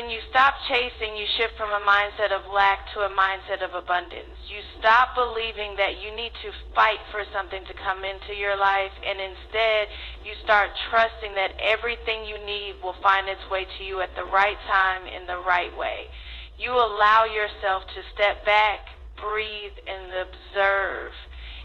When you stop chasing, you shift from a mindset of lack to a mindset of abundance. You stop believing that you need to fight for something to come into your life, and instead you start trusting that everything you need will find its way to you at the right time in the right way. You allow yourself to step back, breathe, and observe.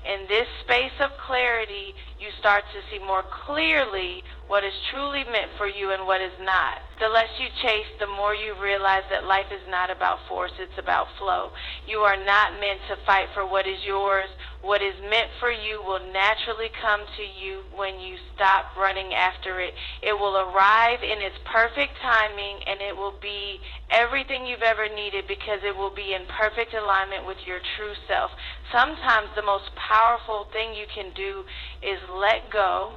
In this space of clarity, you start to see more clearly what is truly meant for you and what is not. The less you chase, the more you realize that life is not about force, it's about flow. You are not meant to fight for what is yours. What is meant for you will naturally come to you when you stop running after it. It will arrive in its perfect timing, and it will be everything you've ever needed because it will be in perfect alignment with your true self. Sometimes the most powerful thing you can do is let go.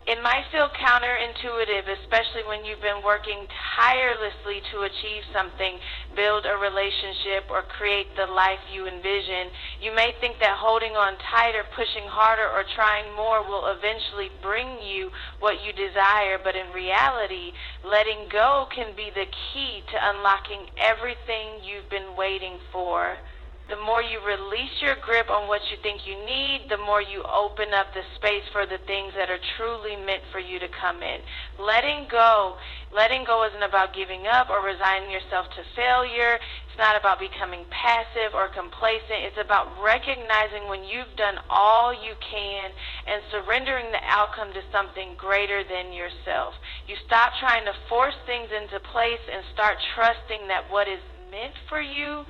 It might feel counterintuitive, especially when you've been working tirelessly to achieve something, build a relationship, or create the life you envision. You may think that holding on tighter, pushing harder, or trying more will eventually bring you what you desire, but in reality, letting go can be the key to unlocking everything you've been waiting for. The more you release your grip on what you think you need, the more you open up the space for the things that are truly meant for you to come in. Letting go isn't about giving up or resigning yourself to failure. It's not about becoming passive or complacent. It's about recognizing when you've done all you can and surrendering the outcome to something greater than yourself. You stop trying to force things into place and start trusting that what is meant for you.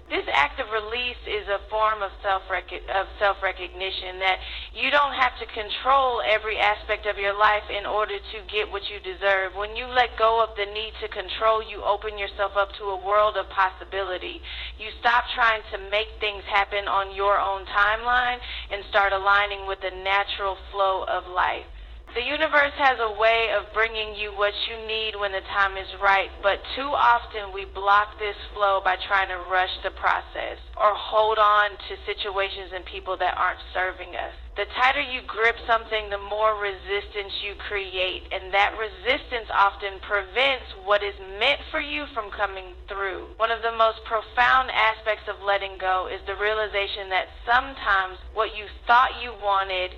This act of release is a form of self-recognition, that you don't have to control every aspect of your life in order to get what you deserve. When you let go of the need to control, you open yourself up to a world of possibility. You stop trying to make things happen on your own timeline and start aligning with the natural flow of life. The universe has a way of bringing you what you need when the time is right, but too often we block this flow by trying to rush the process or hold on to situations and people that aren't serving us. The tighter you grip something, the more resistance you create, and that resistance often prevents what is meant for you from coming through. One of the most profound aspects of letting go is the realization that sometimes what you thought you wanted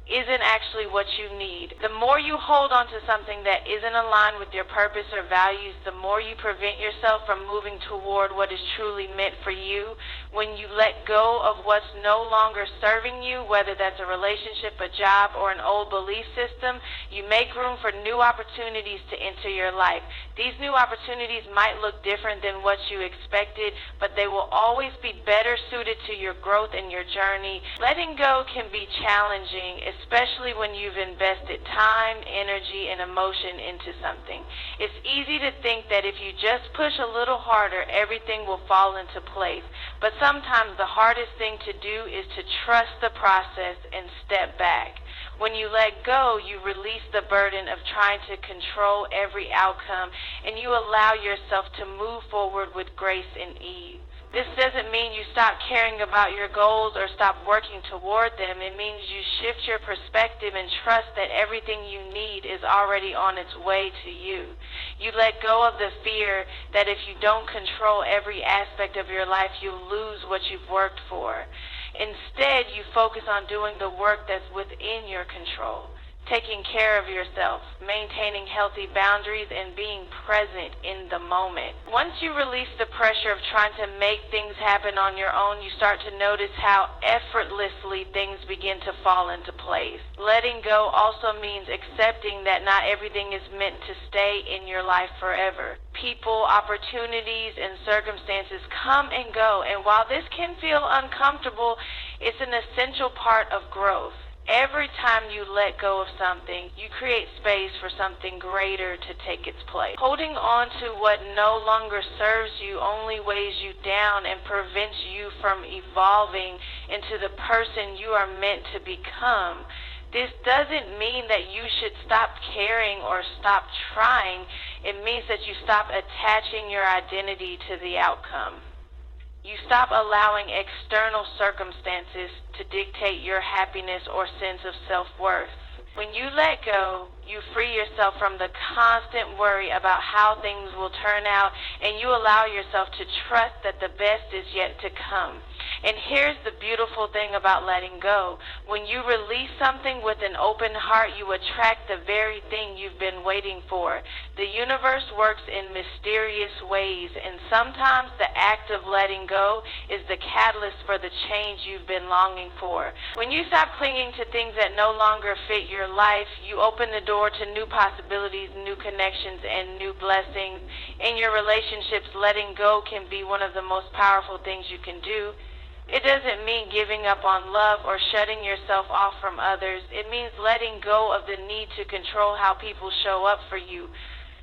isn't actually what you need. The more you hold on to something that isn't aligned with your purpose or values, the more you prevent yourself from moving toward what is truly meant for you. When you let go of what's no longer serving you, whether that's a relationship, a job, or an old belief system, you make room for new opportunities to enter your life. These new opportunities might look different than what you expected, but they will always be better suited to your growth and your journey. Letting go can be challenging, especially when you've invested time, energy, and emotion into something. It's easy to think that if you just push a little harder, everything will fall into place. But sometimes the hardest thing to do is to trust the process and step back. When you let go, you release the burden of trying to control every outcome, and you allow yourself to move forward with grace and ease. This doesn't mean you stop caring about your goals or stop working toward them. It means you shift your perspective and trust that everything you need is already on its way to you. You let go of the fear that if you don't control every aspect of your life, you'll lose what you've worked for. Instead, you focus on doing the work that's within your control. Taking care of yourself, maintaining healthy boundaries, and being present in the moment. Once you release the pressure of trying to make things happen on your own, you start to notice how effortlessly things begin to fall into place. Letting go also means accepting that not everything is meant to stay in your life forever. People, opportunities, and circumstances come and go, and while this can feel uncomfortable, it's an essential part of growth. Every time you let go of something, you create space for something greater to take its place. Holding on to what no longer serves you only weighs you down and prevents you from evolving into the person you are meant to become. This doesn't mean that you should stop caring or stop trying. It means that you stop attaching your identity to the outcome. You stop allowing external circumstances to dictate your happiness or sense of self-worth. When you let go, you free yourself from the constant worry about how things will turn out, and you allow yourself to trust that the best is yet to come. And here's the beautiful thing about letting go. When you release something with an open heart, you attract the very thing you've been waiting for. The universe works in mysterious ways, and sometimes the act of letting go is the catalyst for the change you've been longing for. When you stop clinging to things that no longer fit your life, you open the door to new possibilities, new connections, and new blessings. In your relationships, letting go can be one of the most powerful things you can do. It doesn't mean giving up on love or shutting yourself off from others. It means letting go of the need to control how people show up for you.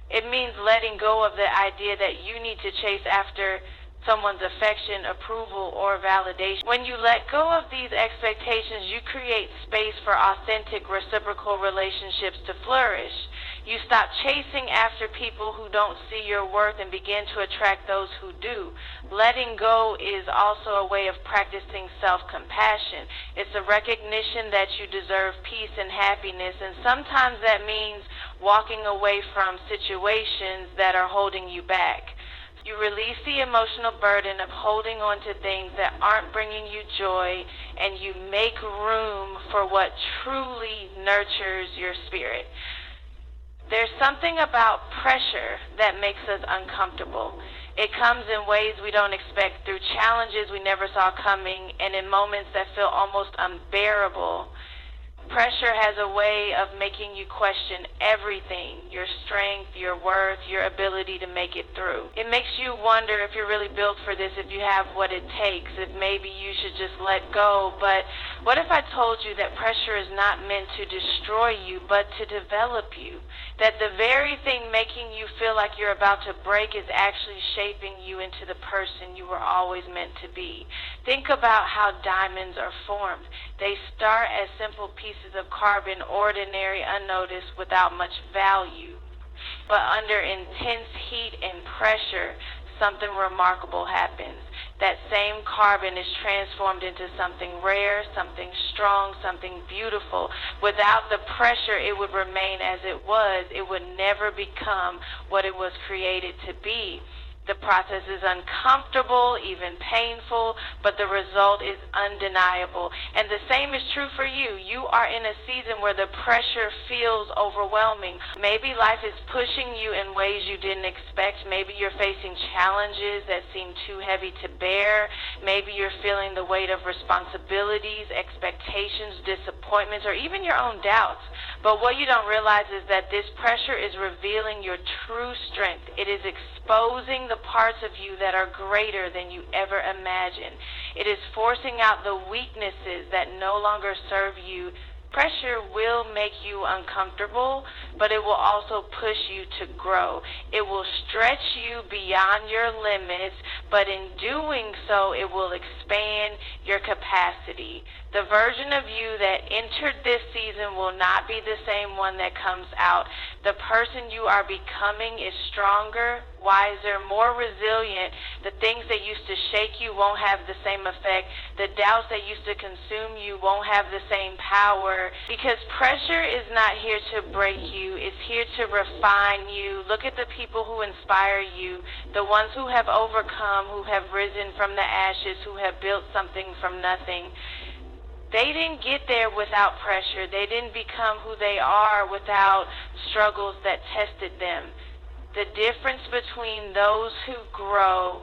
It means letting go of the idea that you need to chase after someone's affection, approval, or validation. When you let go of these expectations, you create space for authentic, reciprocal relationships to flourish. You stop chasing after people who don't see your worth and begin to attract those who do. Letting go is also a way of practicing self-compassion. It's a recognition that you deserve peace and happiness, and sometimes that means walking away from situations that are holding you back. You release the emotional burden of holding on to things that aren't bringing you joy, and you make room for what truly nurtures your spirit. There's something about pressure that makes us uncomfortable. It comes in ways we don't expect, through challenges we never saw coming, and in moments that feel almost unbearable. Pressure has a way of making you question everything, your strength, your worth, your ability to make it through. It makes you wonder if you're really built for this, if you have what it takes, if maybe you should just let go. But what if I told you that pressure is not meant to destroy you, but to develop you? That the very thing making you feel like you're about to break is actually shaping you into the person you were always meant to be. Think about how diamonds are formed. They start as simple pieces of carbon, ordinary, unnoticed, without much value. But under intense heat and pressure, something remarkable happens. That same carbon is transformed into something rare, something strong, something beautiful. Without the pressure, it would remain as it was. It would never become what it was created to be. The process is uncomfortable, even painful, but the result is undeniable. And the same is true for you. You are in a season where the pressure feels overwhelming. Maybe life is pushing you in ways you didn't expect. Maybe you're facing challenges that seem too heavy to bear. Maybe you're feeling the weight of responsibilities, expectations, disappointments, or even your own doubts. But what you don't realize is that this pressure is revealing your true strength. It is exposing the parts of you that are greater than you ever imagined. It is forcing out the weaknesses that no longer serve you. Pressure will make you uncomfortable, but it will also push you to grow. It will stretch you beyond your limits, but in doing so, it will expand your capacity. The version of you that entered this season will not be the same one that comes out. The person you are becoming is stronger, wiser, more resilient. The things that used to shake you won't have the same effect. The doubts that used to consume you won't have the same power, because pressure is not here to break you. It's here to refine you. Look at the people who inspire you, the ones who have overcome, who have risen from the ashes, who have built something from nothing. They didn't get there without pressure. They didn't become who they are without struggles that tested them. The difference between those who grow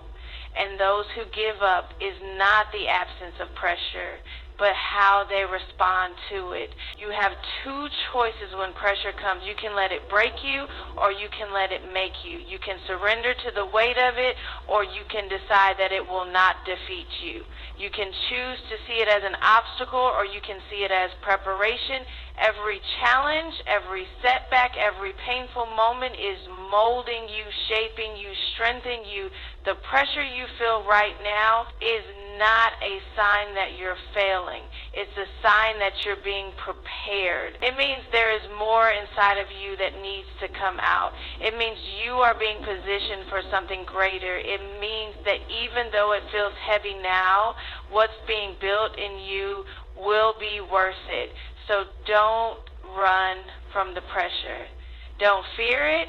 and those who give up is not the absence of pressure, but how they respond to it. You have two choices when pressure comes. You can let it break you, or you can let it make you. You can surrender to the weight of it, or you can decide that it will not defeat you. You can choose to see it as an obstacle, or you can see it as preparation. Every challenge, every setback, every painful moment is molding you, shaping you, strengthening you. The pressure you feel right now is not a sign that you're failing. It's a sign that you're being prepared. It means there is more inside of you that needs to come out. It means you are being positioned for something greater. It means that even though it feels heavy now, what's being built in you will be worth it. So don't run from the pressure. Don't fear it.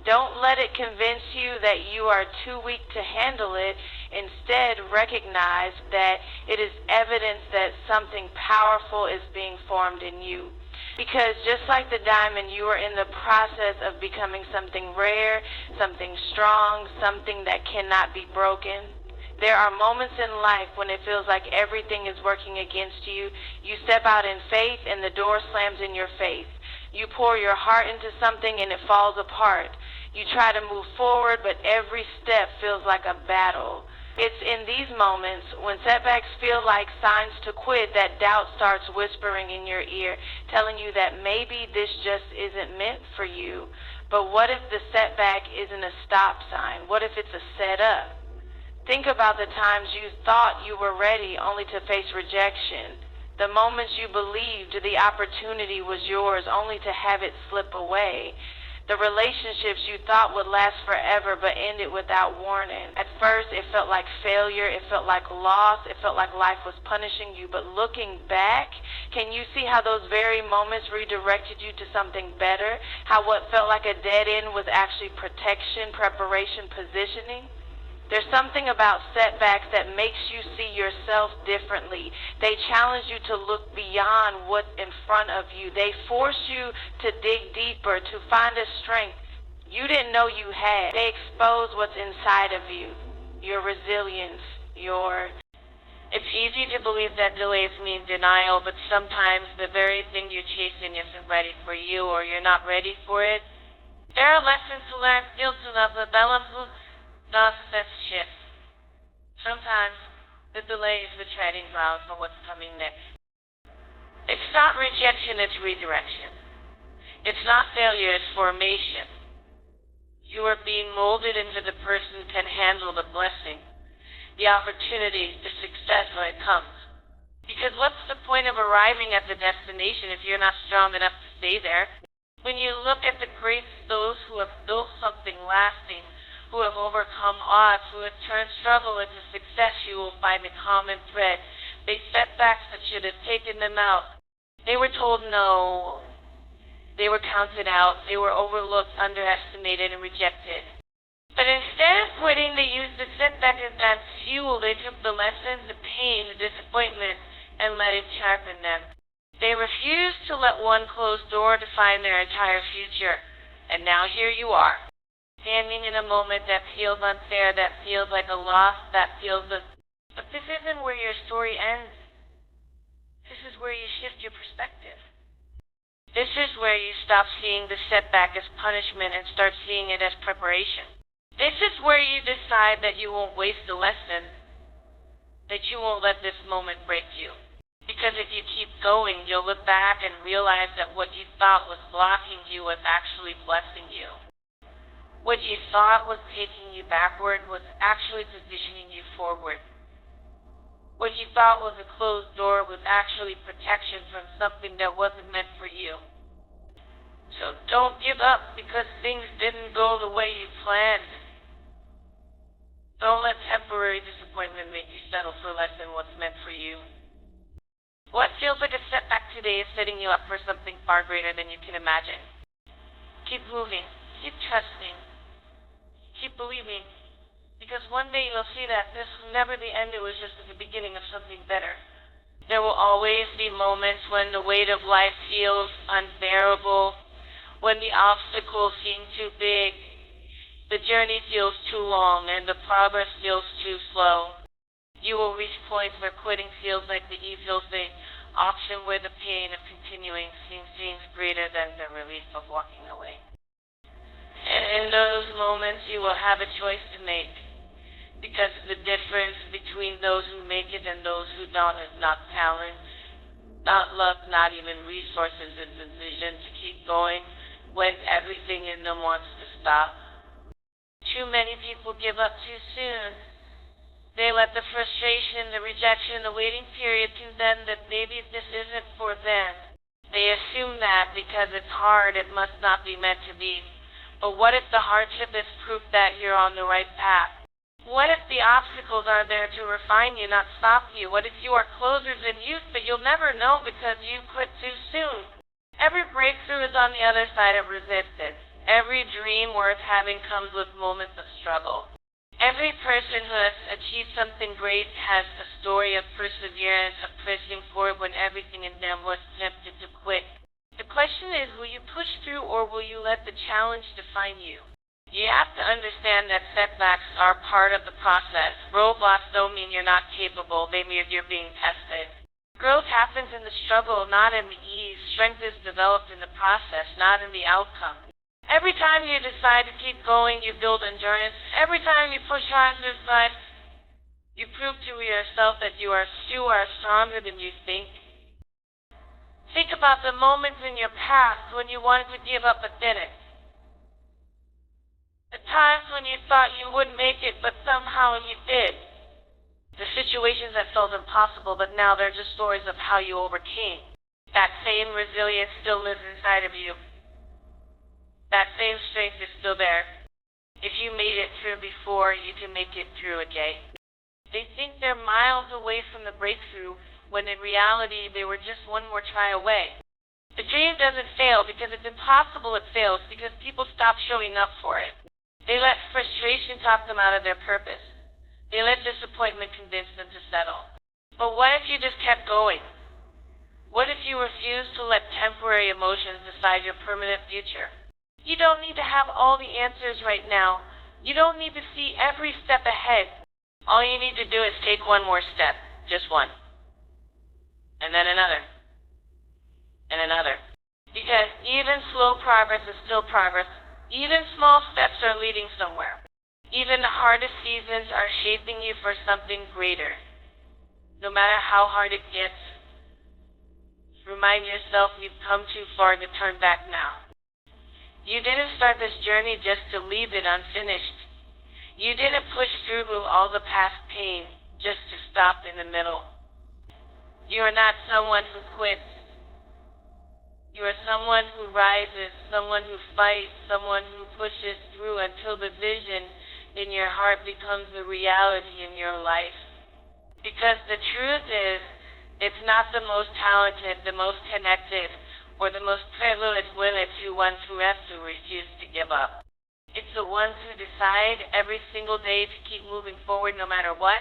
Don't let it convince you that you are too weak to handle it. Instead, recognize that it is evidence that something powerful is being formed in you. Because just like the diamond, you are in the process of becoming something rare, something strong, something that cannot be broken. There are moments in life when it feels like everything is working against you. You step out in faith and the door slams in your face. You pour your heart into something and it falls apart. You try to move forward, but every step feels like a battle. It's in these moments when setbacks feel like signs to quit that doubt starts whispering in your ear, telling you that maybe this just isn't meant for you. But what if the setback isn't a stop sign? What if it's a setup? Think about the times you thought you were ready only to face rejection. The moments you believed the opportunity was yours only to have it slip away. The relationships you thought would last forever but ended without warning. At first, it felt like failure, it felt like loss, it felt like life was punishing you. But looking back, can you see how those very moments redirected you to something better? How what felt like a dead end was actually protection, preparation, positioning? There's something about setbacks that makes you see yourself differently. They challenge you to look beyond what's in front of you. They force you to dig deeper, to find a strength you didn't know you had. They expose what's inside of you, your resilience, your... It's easy to believe that delays mean denial, but sometimes the very thing you're chasing isn't ready for you, or you're not ready for it. There are lessons to learn, skills to develop, process shift. Sometimes the delay is the treading ground for what's coming next. It's not rejection, it's redirection. It's not failure, it's formation. You are being molded into the person who can handle the blessing, the opportunity, the success when it comes. Because what's the point of arriving at the destination if you're not strong enough to stay there? When you look at the greats, those who have built something lasting, who have overcome odds, who have turned struggle into success, you will find a common thread. They setbacks that should have taken them out. They were told no. They were counted out. They were overlooked, underestimated, and rejected. But instead of quitting, they used the setback as that fuel. They took the lessons, the pain, the disappointment, and let it sharpen them. They refused to let one closed door define their entire future. And now here you are, standing in a moment that feels unfair, that feels like a loss, that feels But this isn't where your story ends. This is where you shift your perspective. This is where you stop seeing the setback as punishment and start seeing it as preparation. This is where you decide that you won't waste the lesson, that you won't let this moment break you. Because if you keep going, you'll look back and realize that what you thought was blocking you was actually blessing you. What you thought was taking you backward was actually positioning you forward. What you thought was a closed door was actually protection from something that wasn't meant for you. So don't give up because things didn't go the way you planned. Don't let temporary disappointment make you settle for less than what's meant for you. What feels like a setback today is setting you up for something far greater than you can imagine. Keep moving. Keep trusting. Keep believing, because one day you'll see that this was never the end, it was just the beginning of something better. There will always be moments when the weight of life feels unbearable, when the obstacles seem too big, the journey feels too long, and the progress feels too slow. You will reach points where quitting feels like the evil thing, often where the pain of continuing seems greater than the relief of walking away. And in those moments, you will have a choice to make, because the difference between those who make it and those who don't is not talent, not luck, not even resources. It's a decision to keep going when everything in them wants to stop. Too many people give up too soon. They let the frustration, the rejection, the waiting period condemn that maybe this isn't for them. They assume that because it's hard, it must not be meant to be. But what if the hardship is proof that you're on the right path? What if the obstacles are there to refine you, not stop you? What if you are closers in youth, but you'll never know because you quit too soon? Every breakthrough is on the other side of resistance. Every dream worth having comes with moments of struggle. Every person who has achieved something great has a story of perseverance, of pushing forward when everything in them was tempted to quit. The question is, will you push through or will you let the challenge define you? You have to understand that setbacks are part of the process. Roadblocks don't mean you're not capable, they mean you're being tested. Growth happens in the struggle, not in the ease. Strength is developed in the process, not in the outcome. Every time you decide to keep going, you build endurance. Every time you push hard through life, you prove to yourself that you are stronger than you think. Think about the moments in your past when you wanted to give up but didn't. The times when you thought you wouldn't make it, but somehow you did. The situations that felt impossible, but now they're just stories of how you overcame. That same resilience still lives inside of you. That same strength is still there. If you made it through before, you can make it through again. They think they're miles away from the breakthrough, when in reality they were just one more try away. The dream doesn't fail because it's impossible it fails, because people stop showing up for it. They let frustration talk them out of their purpose. They let disappointment convince them to settle. But what if you just kept going? What if you refused to let temporary emotions decide your permanent future? You don't need to have all the answers right now. You don't need to see every step ahead. All you need to do is take one more step. Just one. And then another. And another. Because even slow progress is still progress. Even small steps are leading somewhere. Even the hardest seasons are shaping you for something greater. No matter how hard it gets, remind yourself you've come too far to turn back now. You didn't start this journey just to leave it unfinished. You didn't push through all the past pain just to stop in the middle. You are not someone who quits. You are someone who rises, someone who fights, someone who pushes through until the vision in your heart becomes the reality in your life. Because the truth is, it's not the most talented, the most connected, or the most privileged women who have to refuse to give up. It's the ones who decide every single day to keep moving forward no matter what.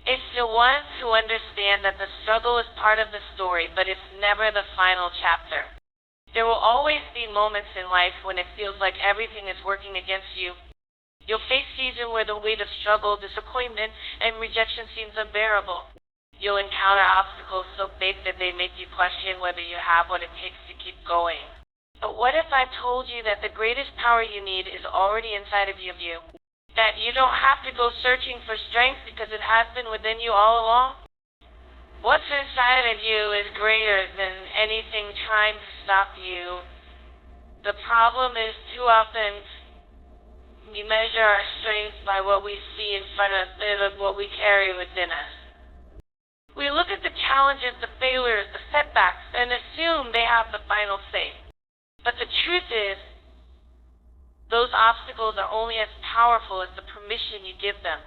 It's the ones who understand that the struggle is part of the story, but it's never the final chapter. There will always be moments in life when it feels like everything is working against you. You'll face seasons where the weight of struggle, disappointment, and rejection seems unbearable. You'll encounter obstacles so big that they make you question whether you have what it takes to keep going. But what if I told you that the greatest power you need is already inside of you? That you don't have to go searching for strength because it has been within you all along? What's inside of you is greater than anything trying to stop you. The problem is too often we measure our strength by what we see in front of us instead of what we carry within us. We look at the challenges, the failures, the setbacks, and assume they have the final say. But the truth is, those obstacles are only as powerful as the permission you give them.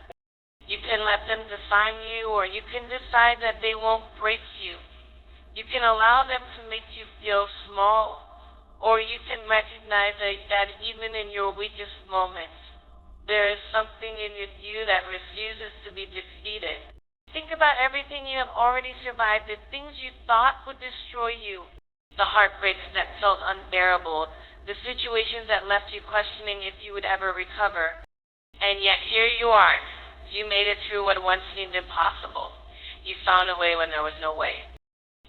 You can let them define you, or you can decide that they won't break you. You can allow them to make you feel small, or you can recognize that even in your weakest moments, there is something in you that refuses to be defeated. Think about everything you have already survived, the things you thought would destroy you, the heartbreaks that felt unbearable, the situations that left you questioning if you would ever recover. And yet here you are. You made it through what once seemed impossible. You found a way when there was no way.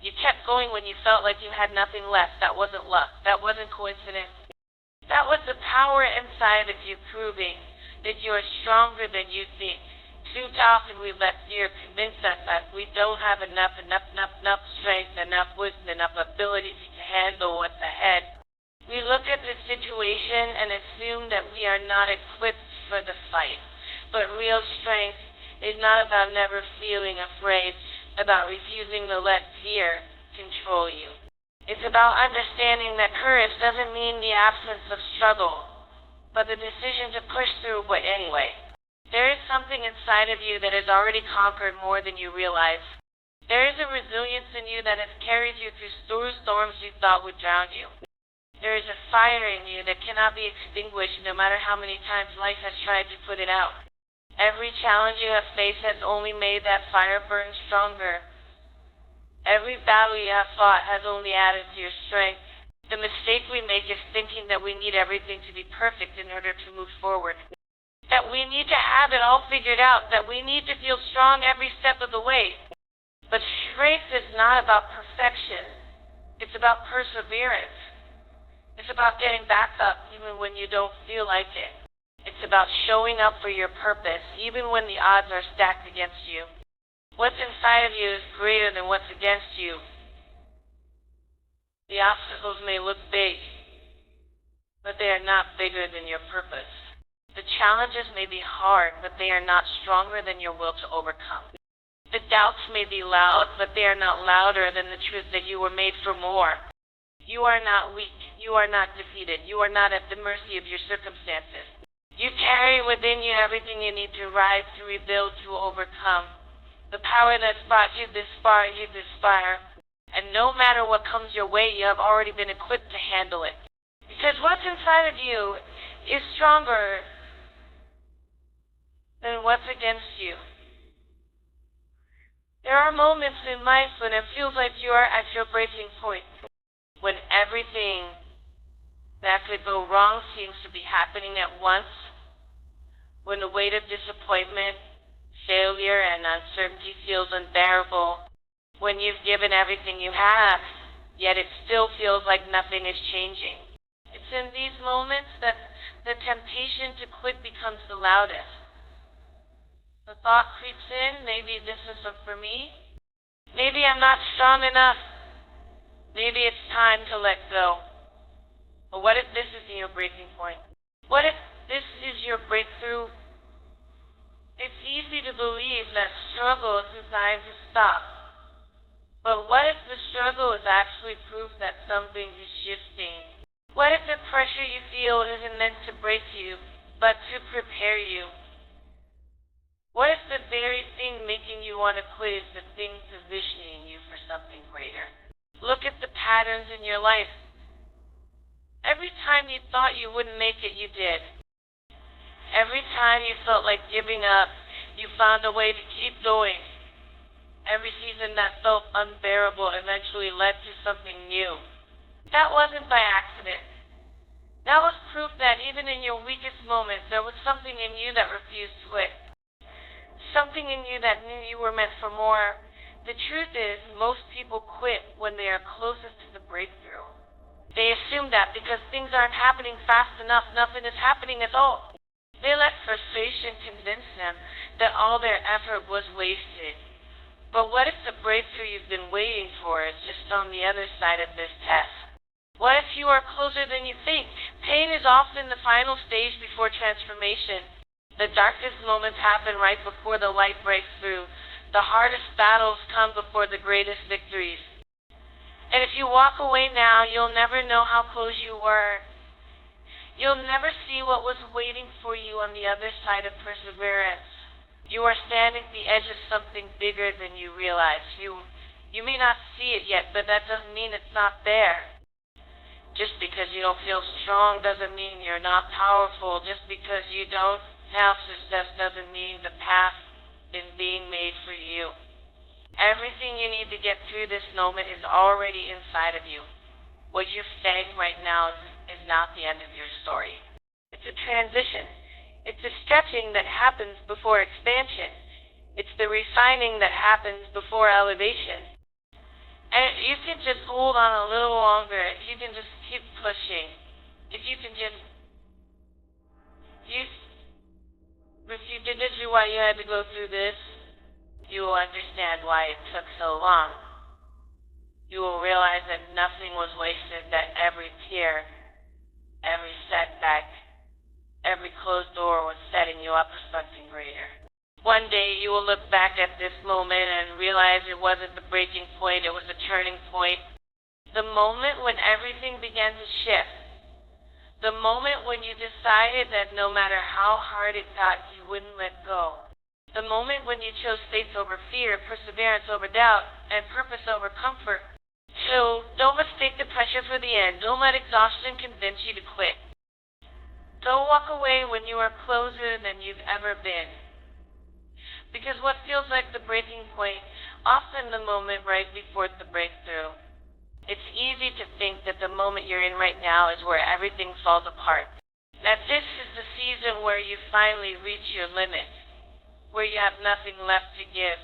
You kept going when you felt like you had nothing left. That wasn't luck. That wasn't coincidence. That was the power inside of you proving that you are stronger than you think. Too often we let fear convince us that we don't have enough strength, enough wisdom, enough ability to handle what's ahead. We look at the situation and assume that we are not equipped for the fight. But real strength is not about never feeling afraid, about refusing to let fear control you. It's about understanding that courage doesn't mean the absence of struggle, but the decision to push through anyway. There is something inside of you that has already conquered more than you realize. There is a resilience in you that has carried you through storms you thought would drown you. There is a fire in you that cannot be extinguished no matter how many times life has tried to put it out. Every challenge you have faced has only made that fire burn stronger. Every battle you have fought has only added to your strength. The mistake we make is thinking that we need everything to be perfect in order to move forward. That we need to have it all figured out. That we need to feel strong every step of the way. But strength is not about perfection. It's about perseverance. It's about getting back up even when you don't feel like it. It's about showing up for your purpose even when the odds are stacked against you. What's inside of you is greater than what's against you. The obstacles may look big, but they are not bigger than your purpose. The challenges may be hard, but they are not stronger than your will to overcome. The doubts may be loud, but they are not louder than the truth that you were made for more. You are not weak. You are not defeated. You are not at the mercy of your circumstances. You carry within you everything you need to rise, to rebuild, to overcome. The power that's brought you this far, you this far. And no matter what comes your way, you have already been equipped to handle it. Because what's inside of you is stronger than what's against you. There are moments in life when it feels like you are at your breaking point. When everything that could go wrong seems to be happening at once. When the weight of disappointment, failure, and uncertainty feels unbearable. When you've given everything you have, yet it still feels like nothing is changing. It's in these moments that the temptation to quit becomes the loudest. The thought creeps in, maybe this isn't for me. Maybe I'm not strong enough. Maybe it's time to let go. But what if this is your breaking point? What if this is your breakthrough? It's easy to believe that struggle is designed to stop. But what if the struggle is actually proof that something is shifting? What if the pressure you feel isn't meant to break you, but to prepare you? What if the very thing making you want to quit is the thing positioning you for something greater? Look at the patterns in your life. Every time you thought you wouldn't make it, you did. Every time you felt like giving up, you found a way to keep going. Every season that felt unbearable eventually led to something new. That wasn't by accident. That was proof that even in your weakest moments, there was something in you that refused to quit. Something in you that knew you were meant for more. The truth is, most people quit when they are closest to the breakthrough. They assume that because things aren't happening fast enough, nothing is happening at all. They let frustration convince them that all their effort was wasted. But what if the breakthrough you've been waiting for is just on the other side of this test? What if you are closer than you think? Pain is often the final stage before transformation. The darkest moments happen right before the light breaks through. The hardest battles come before the greatest victories. And if you walk away now, you'll never know how close you were. You'll never see what was waiting for you on the other side of perseverance. You are standing at the edge of something bigger than you realize. You may not see it yet, but that doesn't mean it's not there. Just because you don't feel strong doesn't mean you're not powerful. Just because you don't have success doesn't mean the path is being made for you. Everything you need to get through this moment is already inside of you. What you're saying right now is not the end of your story. It's a transition. It's a stretching that happens before expansion. It's the refining that happens before elevation. And if you can just hold on a little longer, if you can just keep pushing, if you can just, if you did this, why you had to go through this, you will understand why it took so long. You will realize that nothing was wasted, that every tear, every setback, every closed door was setting you up for something greater. One day you will look back at this moment and realize it wasn't the breaking point, it was the turning point. The moment when everything began to shift. The moment when you decided that no matter how hard it got, you wouldn't let go. The moment when you chose faith over fear, perseverance over doubt, and purpose over comfort. So, don't mistake the pressure for the end. Don't let exhaustion convince you to quit. Don't walk away when you are closer than you've ever been. Because what feels like the breaking point, often the moment right before the breakthrough. It's easy to think that the moment you're in right now is where everything falls apart. That this is the season where you finally reach your limit, where you have nothing left to give,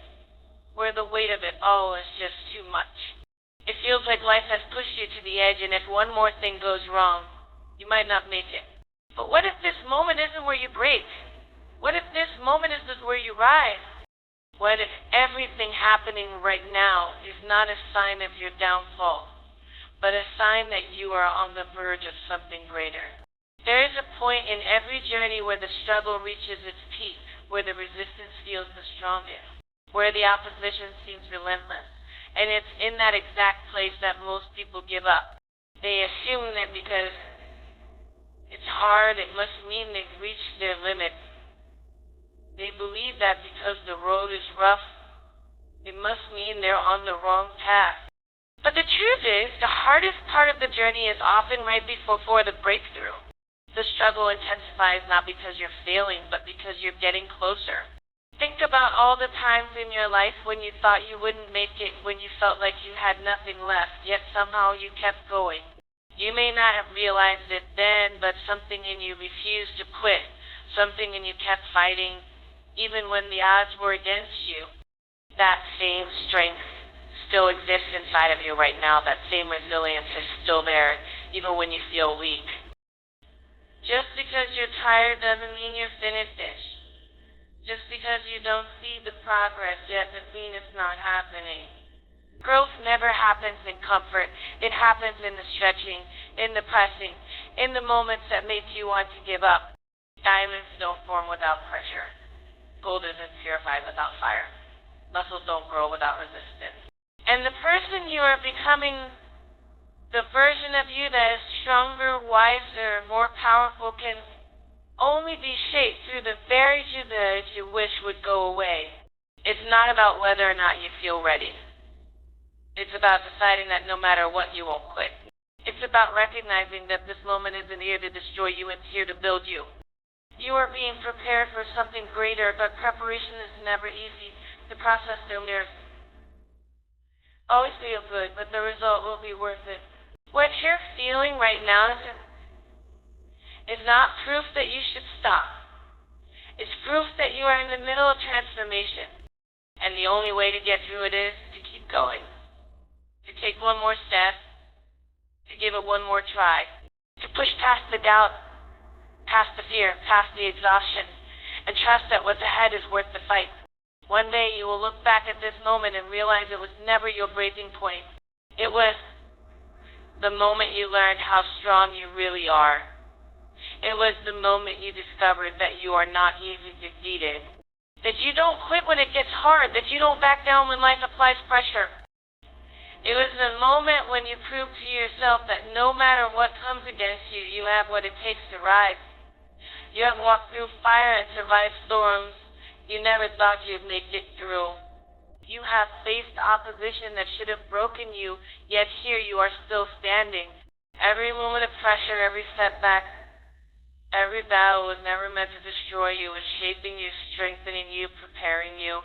where the weight of it all is just too much. It feels like life has pushed you to the edge, and if one more thing goes wrong, you might not make it. But what if this moment isn't where you break? What if this moment is just where you rise? What if everything happening right now is not a sign of your downfall, but a sign that you are on the verge of something greater? There is a point in every journey where the struggle reaches its peak, where the resistance feels the strongest, where the opposition seems relentless. And it's in that exact place that most people give up. They assume that because it's hard, it must mean they've reached their limit. They believe that because the road is rough, it must mean they're on the wrong path. But the truth is, the hardest part of the journey is often right before the breakthrough. The struggle intensifies not because you're failing, but because you're getting closer. Think about all the times in your life when you thought you wouldn't make it, when you felt like you had nothing left, yet somehow you kept going. You may not have realized it then, but something in you refused to quit. Something in you kept fighting, even when the odds were against you. That same strength still exists inside of you right now. That same resilience is still there, even when you feel weak. Just because you're tired doesn't mean you're finished. Just because you don't see the progress yet doesn't mean it's not happening. Growth never happens in comfort. It happens in the stretching, in the pressing, in the moments that make you want to give up. Diamonds don't form without pressure. Gold isn't purified without fire. Muscles don't grow without resistance. And the person you are becoming, the version of you that is stronger, wiser, more powerful, can only be shaped through the very you that you wish would go away. It's not about whether or not you feel ready. It's about deciding that no matter what, you won't quit. It's about recognizing that this moment isn't here to destroy you, it's here to build you. You are being prepared for something greater, but preparation is never easy. The process still always feel good, but the result will be worth it. What you're feeling right now is not proof that you should stop. It's proof that you are in the middle of transformation. And the only way to get through it is to keep going. To take one more step. To give it one more try. To push past the doubt, past the fear, past the exhaustion, and trust that what's ahead is worth the fight. One day you will look back at this moment and realize it was never your breaking point. It was the moment you learned how strong you really are. It was the moment you discovered that you are not easily defeated. That you don't quit when it gets hard. That you don't back down when life applies pressure. It was the moment when you proved to yourself that no matter what comes against you, you have what it takes to rise. You have walked through fire and survived storms you never thought you'd make it through. You have faced opposition that should have broken you, yet here you are still standing. Every moment of pressure, every setback, every battle was never meant to destroy you. It was shaping you, strengthening you, preparing you.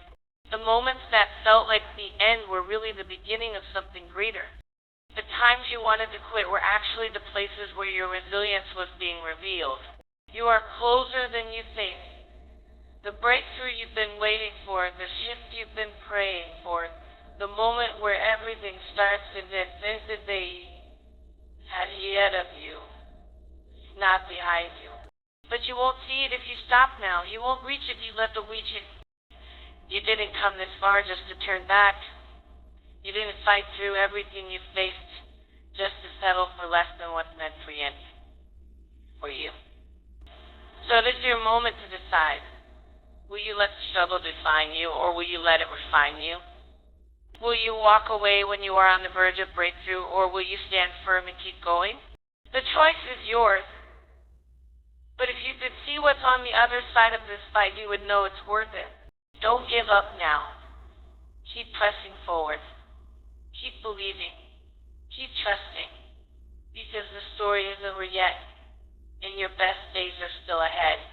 The moments that felt like the end were really the beginning of something greater. The times you wanted to quit were actually the places where your resilience was being revealed. You are closer than you think. The breakthrough you've been waiting for, the shift you've been praying for, the moment where everything starts to dissipate ahead of you, not behind you. But you won't see it if you stop now. You won't reach it if you let the reach it. You didn't come this far just to turn back. You didn't fight through everything you faced just to settle for less than what's meant for you. So this is your moment to decide. Will you let the struggle define you, or will you let it refine you? Will you walk away when you are on the verge of breakthrough, or will you stand firm and keep going? The choice is yours. But if you could see what's on the other side of this fight, you would know it's worth it. Don't give up now. Keep pressing forward. Keep believing. Keep trusting. Because the story isn't over yet, and your best days are still ahead.